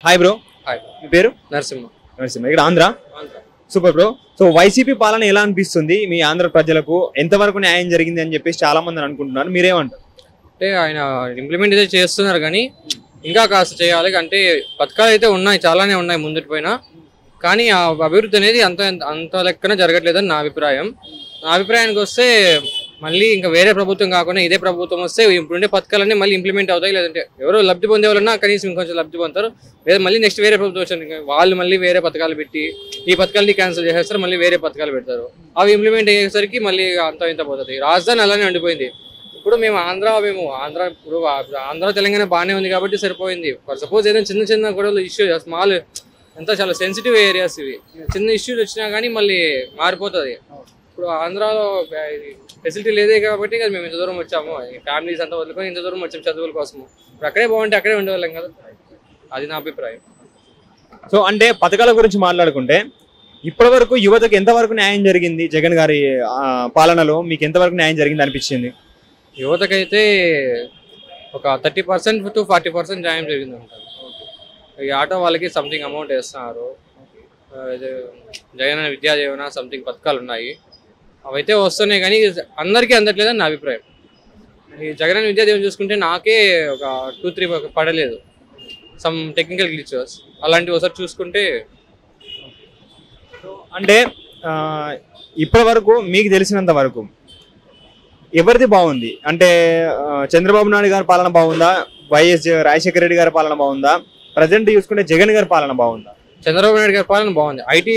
Hi bro. Hi. మీ పేరు? నరసింహ. నరసింహ. ఇక్కడ Andhra. Super bro. So YCP పాలన ఎలా అనిపిస్తుంది మీ ఆంధ్ర ప్రజలకు? ఎంతవరకు న్యాయం జరిగింది అని చెప్పేసి చాలా మంది అనుకుంటున్నారు, మీరేమంటారు? అంటే ఆయన ఇంప్లిమెంట్ అయితే చేస్తున్నారు కానీ ఇంకా కాస్త చేయాలి. అంటే పథకాలు అయితే ఉన్నాయి, చాలానే ఉన్నాయి ముందుకు పోయినా, కానీ ఆ అభివృద్ధి అనేది అంత అంత లెక్కన జరగట్లేదని నా అభిప్రాయం. నా అభిప్రాయానికి వస్తే మళ్ళీ ఇంకా వేరే ప్రభుత్వం కాకుండా ఇదే ప్రభుత్వం వస్తే ఇప్పుడుండే పథకాలన్నీ మళ్ళీ ఇంప్లిమెంట్ అవుతాయి. లేదంటే ఎవరో లబ్ధి పొందే వాళ్ళన్నా కనీసం ఇంకొంచెం లబ్ధి పొందుతారు. లేదా మళ్ళీ నెక్స్ట్ వేరే ప్రభుత్వం వచ్చింది వాళ్ళు మళ్ళీ వేరే పథకాలు పెట్టి ఈ పథకాలని క్యాన్సిల్ చేసేస్తారు, మళ్ళీ వేరే పథకాలు పెడతారు. అవి ఇంప్లిమెంట్ అయ్యేసరికి మళ్ళీ అంత ఇంత పోతుంది. రాజధాని అలానే ఉండిపోయింది. ఇప్పుడు ఆంధ్ర ఇప్పుడు ఆంధ్ర తెలంగాణ బాగానే ఉంది కాబట్టి సరిపోయింది. ఫర్ సపోజ్ ఏదైనా చిన్న చిన్న గొడవలు ఇష్యూ స్మాల్ ఎంత చాలా సెన్సిటివ్ ఏరియాస్ ఇవి, చిన్న ఇష్యూలు వచ్చినా కానీ మళ్ళీ మారిపోతుంది. ఇప్పుడు ఆంధ్రాలో ఫెసిలిటీ లేదే కాబట్టి మేము ఇంత దూరం వచ్చాము, ఫ్యామిలీస్ అంతా వదులుకొని ఇంత దూరం వచ్చాము చదువుల కోసము. ఇప్పుడు అక్కడే బాగుంటే అక్కడే ఉండేవాళ్ళం కదా, అది నా అభిప్రాయం. సో అంటే పథకాల గురించి మాట్లాడుకుంటే ఇప్పటి వరకు యువతకు ఎంతవరకు న్యాయం జరిగింది? జగన్ గారి పాలనలో మీకు ఎంతవరకు న్యాయం జరిగింది అనిపించింది? యువతకైతే ఒక 30% to 40% న్యాయం జరిగింది అంటారు. ఈ ఆటో వాళ్ళకి సంథింగ్ అమౌంట్ వేస్తున్నారు. జగన్ విద్యా దీవెన సంథింగ్ పథకాలు ఉన్నాయి, అవైతే వస్తున్నాయి కానీ అందరికీ అందట్లేదని నా అభిప్రాయం. ఈ జగన్ విద్యా దీవెన చూసుకుంటే నాకే ఒక 2-3 పడలేదు, సమ్ టెక్నికల్ గ్లిచెస్ అలాంటివి ఒకసారి చూసుకుంటే. అంటే ఇప్పటి వరకు మీకు తెలిసినంత వరకు ఎవరిది బాగుంది? అంటే చంద్రబాబు నాయుడు గారి పాలన బాగుందా, వైఎస్ రాజశేఖర రెడ్డి గారి పాలన బాగుందా, ప్రజెంట్ చూసుకుంటే జగన్ గారి పాలన బాగుందా? చంద్రబాబు నాయుడు గారి పాలన బాగుంది. ఐటీ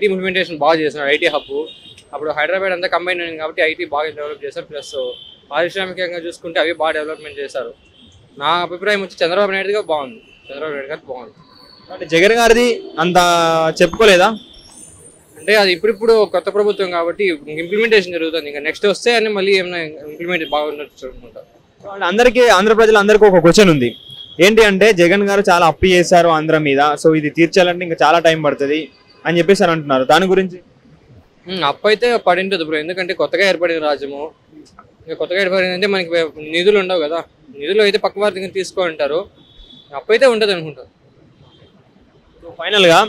ఇంప్లిమెంటేషన్ బాగా చేస్తున్నారు. ఐటీ హబ్ అప్పుడు హైదరాబాద్ అంతా కంబైన్ అయింది కాబట్టి ఐటీ బాగా డెవలప్ చేశారు. ప్లస్ పారిశ్రామికంగా చూసుకుంటే అవి బాగా డెవలప్మెంట్ చేశారు. నా అభిప్రాయం వచ్చి చంద్రబాబు నాయుడుగా బాగుంది. చంద్రబాబు నాయుడు గారు బాగుంది. అంటే జగన్ గారిది అంత చెప్పుకోలేదా? అంటే అది ఇప్పుడు కొత్త ప్రభుత్వం కాబట్టి ఇంప్లిమెంటేషన్ జరుగుతుంది. ఇంకా నెక్స్ట్ వస్తే అని మళ్ళీ ఏమైనా ఇంప్లిమెంట్ బాగున్నట్టు అనుకుంటారు. అందరికీ ఆంధ్ర ప్రజలందరికీ ఒక క్వశ్చన్ ఉంది. ఏంటి అంటే జగన్ గారు చాలా అప్పు చేశారు ఆంధ్ర మీద, సో ఇది తీర్చాలంటే ఇంకా చాలా టైం పడుతుంది అని చెప్పేసి అని అంటున్నారు. దాని గురించి అప్పు అయితే పడింటుంది బ్రో, ఎందుకంటే కొత్తగా ఏర్పడిన రాజ్యము. ఇంకా కొత్తగా ఏర్పడిందంటే మనకి నిధులు ఉండవు కదా, నిధులు అయితే పక్క వారి తీసుకుంటారు, అప్పు అయితే ఉంటుంది అనుకుంటారు. ఫైనల్గా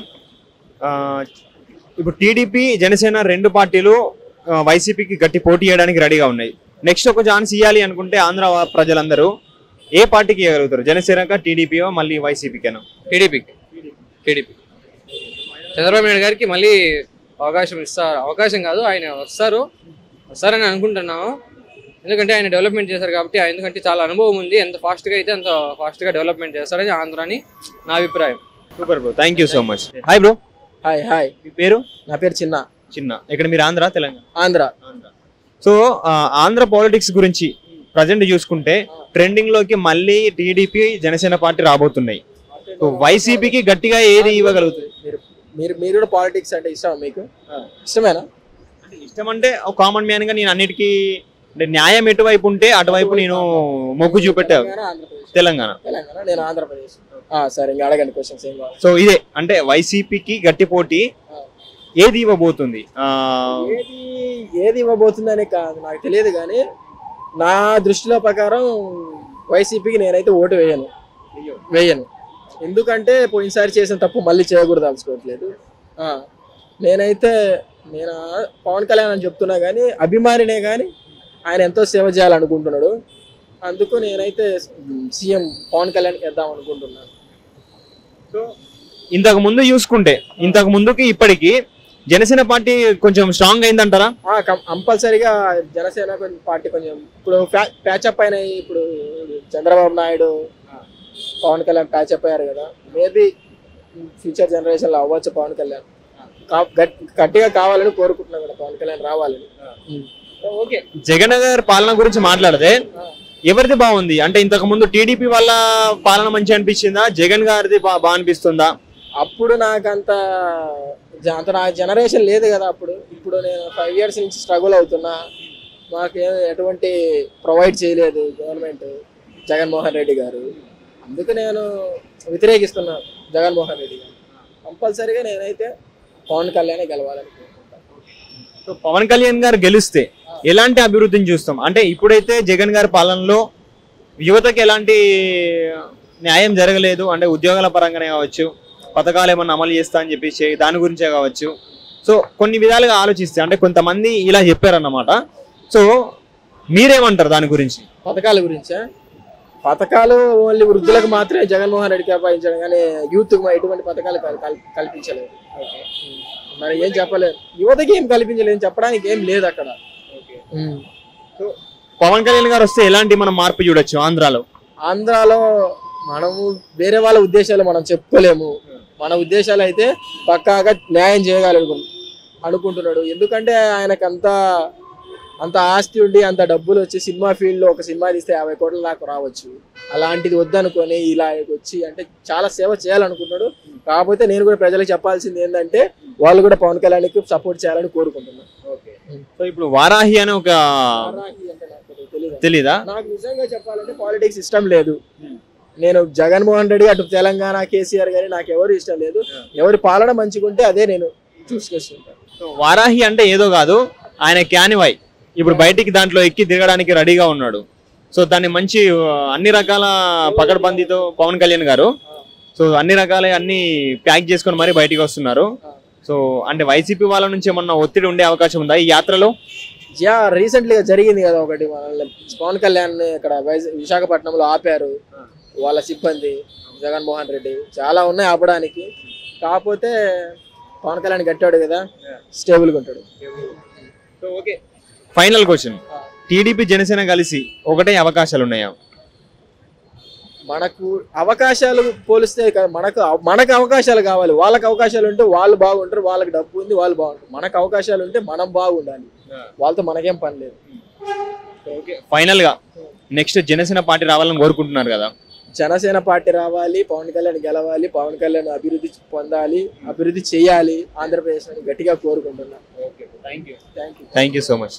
ఇప్పుడు టీడీపీ జనసేన రెండు పార్టీలు వైసీపీకి గట్టి పోటీ చేయడానికి రెడీగా ఉన్నాయి. నెక్స్ట్ ఒక ఛాన్స్ ఇవ్వాలి అనుకుంటే ఆంధ్ర ప్రజలందరూ ఏ పార్టీకి ఇవ్వగలుగుతారు? జనసేనకా, టీడీపీయో, మళ్ళీ వైసీపీకేనా? టీడీపీ చంద్రబాబు నాయుడు గారికి మళ్ళీ అవకాశం ఇస్తారు. అవకాశం కాదు, ఆయన వస్తారని అనుకుంటున్నాము. ఎందుకంటే ఆయన డెవలప్మెంట్ చేశారు కాబట్టి, ఎందుకంటే చాలా అనుభవం ఉంది. ఎంత ఫాస్ట్గా అయితే అంత ఫాస్ట్గా డెవలప్మెంట్ చేస్తారని ఆంధ్రాని నా అభిప్రాయం. Super bro, thank you so much. Hi bro. Hi. మీ పేరు? నా పేరు చిన్న. ఇక్కడ మీరు ఆంధ్ర తెలంగాణ? ఆంధ్ర. సో ఆంధ్ర పాలిటిక్స్ గురించి ప్రజెంట్ చూసుకుంటే ట్రెండింగ్ లోకి మళ్ళీ టీడీపీ జనసేన పార్టీ రాబోతున్నాయి. వైసీపీకి గట్టిగా ఏది ఇవ్వగలుగుతుంది? మీరు కూడా పాలిటిక్స్ అంటే ఇష్టమా? మీకు ఇష్టమేనా? ఇష్టం అంటే ఒక కామన్ మ్యాన్ గా నేను అన్నిటికీ న్యాయం ఎటువైపు ఉంటే అటువైపు నేను మొగ్గు చూపెట్టా. తెలంగాణ. నేను ఆంధ్రప్రదేశ్. సరే, ఇంకా అడగండి క్వశ్చన్స్ ఏం కావాలి. సో ఇదే అంటే వైసీపీకి గట్టి పోటీ ఏది ఇవ్వబోతుంది? ఏది ఇవ్వబోతుంది అని నాకు తెలియదు, కానీ నా దృష్టిలో ప్రకారం వైసీపీకి నేనైతే ఓటు వేయను. ఎందుకంటే పోయినసారి చేసిన తప్పు మళ్ళీ చేయకూడదు అనుకోవట్లేదు. నేను పవన్ కళ్యాణ్ అని చెప్తున్నా కానీ అభిమానినే, కానీ ఆయన ఎంతో సేవ చేయాలనుకుంటున్నాడు. అందుకు నేనైతే సీఎం పవన్ కళ్యాణ్కి వేద్దాం అనుకుంటున్నాను. సో ఇంతకు ముందు చూసుకుంటే ఇంతకు ముందుకి ఇప్పటికి జనసేన పార్టీ కొంచెం స్ట్రాంగ్ అయిందంటారా? కంపల్సరీగా జనసేన పార్టీ కొంచెం ఇప్పుడు ప్యాచప్ అయినాయి. ఇప్పుడు చంద్రబాబు నాయుడు, పవన్ కళ్యాణ్ ప్యాచప్ అయ్యారు కదా, మేబీ ఫ్యూచర్ జనరేషన్లో అవ్వచ్చు పవన్ కళ్యాణ్. గట్టిగా కావాలని కోరుకుంటున్నాం కదా పవన్ కళ్యాణ్ రావాలని. ఓకే, జగన్ గారి పాలన గురించి మాట్లాడితే ఎవరిది బాగుంది? అంటే ఇంతకు ముందు టీడీపీ వాళ్ళ పాలన మంచి అనిపించిందా, జగన్ గారిది బాగా అనిపిస్తుందా? అప్పుడు నాకంత నా జనరేషన్ లేదు కదా అప్పుడు. ఇప్పుడు నేను 5 years నుంచి స్ట్రగుల్ అవుతున్నా, మాకు ఎటువంటి ప్రొవైడ్ చేయలేదు గవర్నమెంట్, జగన్మోహన్ రెడ్డి గారు. అందుకు నేను వ్యతిరేకిస్తున్నా జగన్మోహన్ రెడ్డి గారు. కంపల్సరీగా నేనైతే పవన్ కళ్యాణ్ గెలవాలనుకుంటున్నాను. సో పవన్ కళ్యాణ్ గారు గెలిస్తే ఎలాంటి అభివృద్ధిని చూస్తాం? అంటే ఇప్పుడైతే జగన్ గారి పాలనలో యువతకి ఎలాంటి న్యాయం జరగలేదు అంటే ఉద్యోగాల పరంగానే కావచ్చు, పథకాలు ఏమన్నా అమలు చేస్తా అని చెప్పేసి దాని గురించే కావచ్చు. సో కొన్ని విధాలుగా ఆలోచిస్తే అంటే కొంతమంది ఇలా చెప్పారన్నమాట. సో మీరేమంటారు దాని గురించి? పథకాల గురించా? పథకాలు ఓన్లీ వృద్ధులకు మాత్రమే జగన్మోహన్ రెడ్డి కేటాయించడం, కానీ యూత్ ఎటువంటి పథకాలు కల్పించలేదు. మరి ఏం చెప్పలేదు, యువతకి ఏం కల్పించలేదు, చెప్పడానికి ఏం లేదు అక్కడ. సో పవన్ కళ్యాణ్ గారు వస్తే ఎలాంటి మనం మార్పు చూడొచ్చు ఆంధ్రాలో? ఆంధ్రాలో మనము వేరే వాళ్ళ ఉద్దేశాలు మనం చెప్పుకోలేము. మన ఉద్దేశాలు అయితే పక్కాగా న్యాయం చేయగలరు అనుకుంటున్నాడు. ఎందుకంటే ఆయనకు అంత ఆస్తి ఉండి అంత డబ్బులు వచ్చి సినిమా ఫీల్డ్లో ఒక సినిమా తీస్తే 50 కోట్ల దాకా రావచ్చు. అలాంటిది వద్దనుకొని ఇలా వచ్చి అంటే చాలా సేవ చేయాలనుకుంటున్నాడు. కాకపోతే నేను కూడా ప్రజలకు చెప్పాల్సింది ఏంటంటే వాళ్ళు కూడా పవన్ కళ్యాణ్కి సపోర్ట్ చేయాలని కోరుకుంటున్నాను. సో ఇప్పుడు వారాహి అని ఒక తెలీదా? నాకు నిజంగా చెప్పాలంటే పాలిటిక్స్ ఇష్టం లేదు. నేను జగన్మోహన్ రెడ్డి అటు తెలంగాణ కేసీఆర్ గారి నాకు ఎవరు ఇష్టం లేదు. ఎవరి పాలన మంచిగుంటే అదే నేను చూసుకొస్తుంటాను. సో వారాహి అంటే ఏదో కాదు, ఆయన క్యానివాయ్ ఇప్పుడు బయటికి దాంట్లో ఎక్కి దిగడానికి రెడీగా ఉన్నాడు. సో దాన్ని మంచి అన్ని రకాల పకడ్బందీతో పవన్ కళ్యాణ్ గారు సో అన్ని రకాల అన్ని ప్యాక్ చేసుకొని మరి బయటికి వస్తున్నారు. సో అంటే వైసీపీ వాళ్ళ నుంచి ఏమన్నా ఒత్తిడి ఉండే అవకాశం ఉందా ఈ యాత్రలో? రీసెంట్లీగా జరిగింది కదా ఒకటి, పవన్ కళ్యాణ్ ఇక్కడ విశాఖపట్నంలో ఆపారు వాళ్ళ సిబ్బంది, జగన్మోహన్ రెడ్డి. చాలా ఉన్నాయి ఆపడానికి, కాకపోతే పవన్ కళ్యాణ్ కట్టాడు కదా, స్టేబుల్గా ఉంటాడు. So okay, final question, TDP Janasena కలిసి ఒకటే అవకాశాలు ఉన్నాయా? మనకు అవకాశాలు పోలిస్తే మనకు అవకాశాలు కావాలి. వాళ్ళకి అవకాశాలు ఉంటే వాళ్ళు బాగుంటారు, వాళ్ళకి డబ్బు ఉంది వాళ్ళు బాగుంటారు. మనకు అవకాశాలు ఉంటే మనం బాగుండాలి, వాళ్ళతో మనకేం పని లేదు. ఫైనల్ గా నెక్స్ట్ జనసేన పార్టీ రావాలని కోరుకుంటున్నారు కదా? జనసేన పార్టీ రావాలి, పవన్ కళ్యాణ్ గెలవాలి, పవన్ కళ్యాణ్ అభివృద్ధి పొందాలి, అభివృద్ధి చేయాలి ఆంధ్రప్రదేశ్ అని గట్టిగా కోరుకుంటున్నాను. Thank you so much.